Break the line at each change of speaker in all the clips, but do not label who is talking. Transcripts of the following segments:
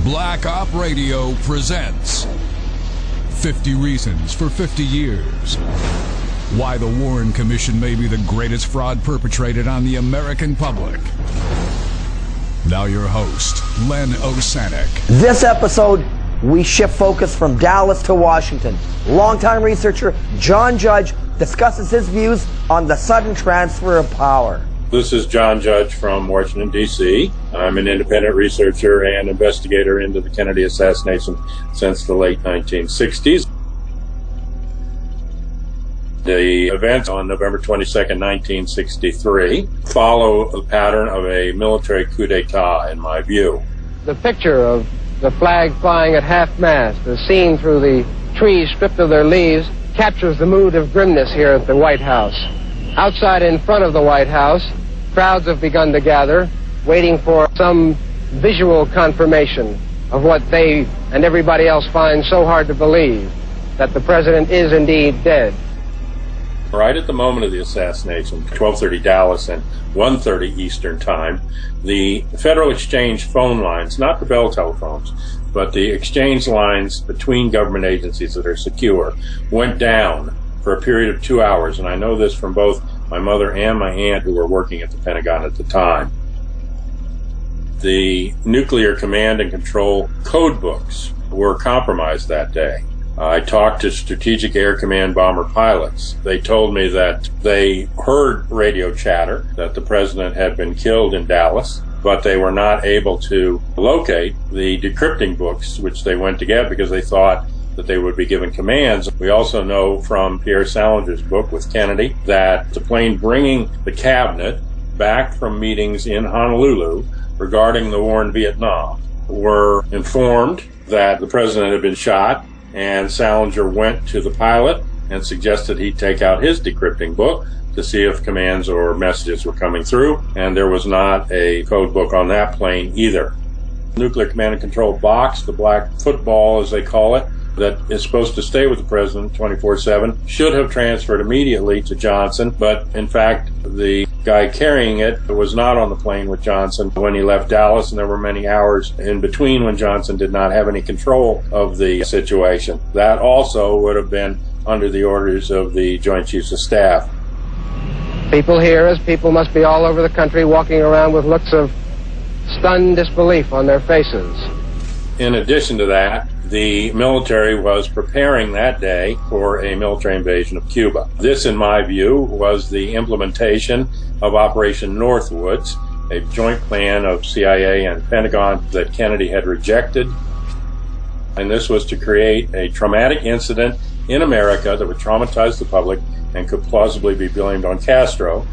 Black Op Radio presents 50 Reasons for 50 Years. Why the Warren Commission may be the greatest fraud perpetrated on the American public. Now your host, Len Osanic.
This episode, we shift focus from Dallas to Washington. Longtime researcher John Judge discusses his views on the sudden transfer of power.
This is John Judge from Washington, D.C. I'm an independent researcher and investigator into the Kennedy assassination since the late 1960s. The events on November 22nd, 1963 follow the pattern of a military coup d'etat, in my view.
The picture of the flag flying at half-mast, as seen through the trees stripped of their leaves, captures the mood of grimness here at the White House. Outside in front of the White House, crowds have begun to gather, waiting for some visual confirmation of what they and everybody else find so hard to believe, that the president is indeed dead.
Right at the moment of the assassination, 12:30 Dallas and 1:30 Eastern Time, the Federal Exchange phone lines, not the Bell telephones, but the exchange lines between government agencies that are secure, went down for a period of 2 hours, and I know this from both my mother and my aunt who were working at the Pentagon at the time. The nuclear command and control code books were compromised that day. I talked to Strategic Air Command bomber pilots. They told me that they heard radio chatter that the president had been killed in Dallas, but they were not able to locate the decrypting books which they went to get because they thought that they would be given commands. We also know from Pierre Salinger's book with Kennedy that the plane bringing the cabinet back from meetings in Honolulu regarding the war in Vietnam were informed that the president had been shot, and Salinger went to the pilot and suggested he take out his decrypting book to see if commands or messages were coming through, and there was not a code book on that plane either. Nuclear command and control box, the black football as they call it, that is supposed to stay with the president 24/7, should have transferred immediately to Johnson, but in fact the guy carrying it was not on the plane with Johnson when he left Dallas, and there were many hours in between when Johnson did not have any control of the situation. That also would have been under the orders of the Joint Chiefs of Staff.
People here, as people must be all over the country, walking around with looks of stunned disbelief on their faces.
In addition to that, the military was preparing that day for a military invasion of Cuba. This, in my view, was the implementation of Operation Northwoods, a joint plan of CIA and Pentagon that Kennedy had rejected. And this was to create a traumatic incident in America that would traumatize the public and could plausibly be blamed on Castro.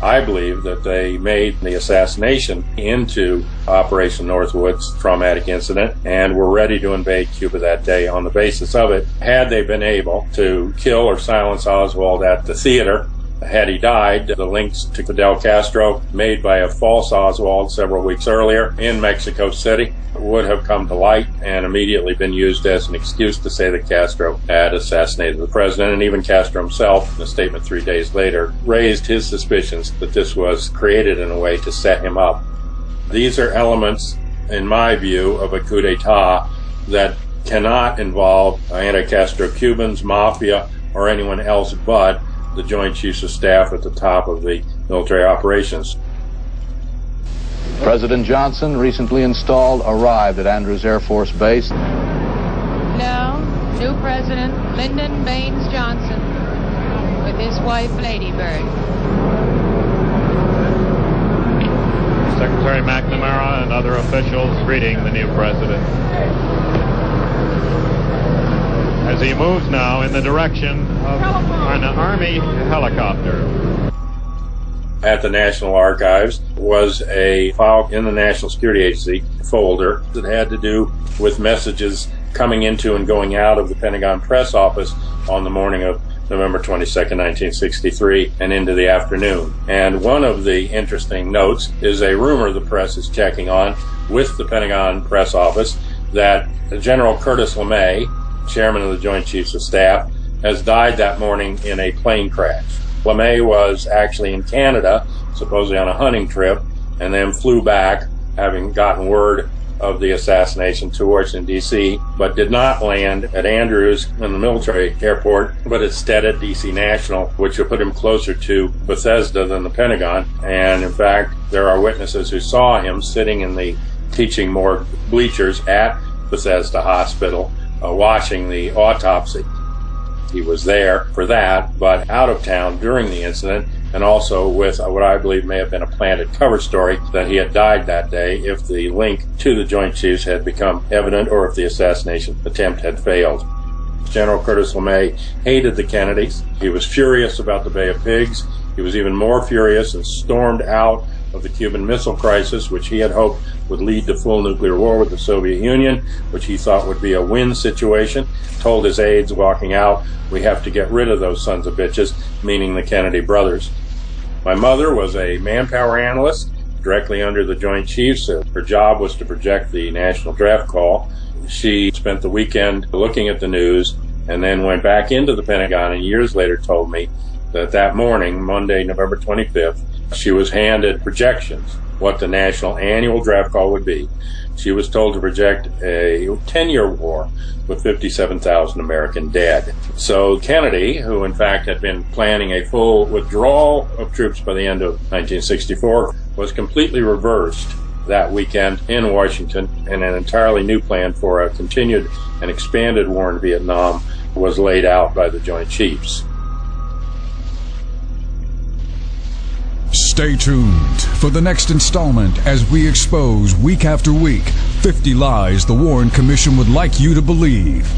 I believe that they made the assassination into Operation Northwoods traumatic incident and were ready to invade Cuba that day on the basis of it. Had they been able to kill or silence Oswald at the theater, had he died, the links to Fidel Castro made by a false Oswald several weeks earlier in Mexico City would have come to light and immediately been used as an excuse to say that Castro had assassinated the president. And even Castro himself, in a statement 3 days later, raised his suspicions that this was created in a way to set him up. These are elements, in my view, of a coup d'etat that cannot involve anti-Castro Cubans, mafia, or anyone else but the Joint Chiefs of Staff at the top of the military operations.
President Johnson, recently installed, arrived at Andrews Air Force Base.
No, new president, Lyndon Baines Johnson, with his wife, Lady Bird.
Secretary McNamara and other officials greeting the new president, as he moves now in the direction of an Army helicopter.
At the National Archives was a file in the National Security Agency folder that had to do with messages coming into and going out of the Pentagon press office on the morning of November 22nd, 1963, and into the afternoon. And one of the interesting notes is a rumor the press is checking on with the Pentagon press office that General Curtis LeMay, chairman of the Joint Chiefs of Staff, has died that morning in a plane crash. LeMay was actually in Canada, supposedly on a hunting trip, and then flew back, having gotten word of the assassination to Washington, D.C., but did not land at Andrews in the military airport, but instead at D.C. National, which would put him closer to Bethesda than the Pentagon. And in fact, there are witnesses who saw him sitting in the teaching morgue bleachers at Bethesda Hospital watching the autopsy. He was there for that, but out of town during the incident, and also with what I believe may have been a planted cover story that he had died that day if the link to the Joint Chiefs had become evident or if the assassination attempt had failed. General Curtis LeMay hated the Kennedys. He was furious about the Bay of Pigs. He was even more furious and stormed out of the Cuban Missile Crisis, which he had hoped would lead to full nuclear war with the Soviet Union, which he thought would be a win situation. Told his aides walking out, "We have to get rid of those sons of bitches," meaning the Kennedy brothers. My mother was a manpower analyst directly under the Joint Chiefs. Her job was to project the national draft call. She spent the weekend looking at the news and then went back into the Pentagon and years later told me that that morning, Monday, November 25th, she was handed projections, what the national annual draft call would be. She was told to project a 10-year war with 57,000 American dead. So Kennedy, who in fact had been planning a full withdrawal of troops by the end of 1964, was completely reversed that weekend in Washington, and an entirely new plan for a continued and expanded war in Vietnam was laid out by the Joint Chiefs.
Stay tuned for the next installment as we expose week after week 50 lies the Warren Commission would like you to believe.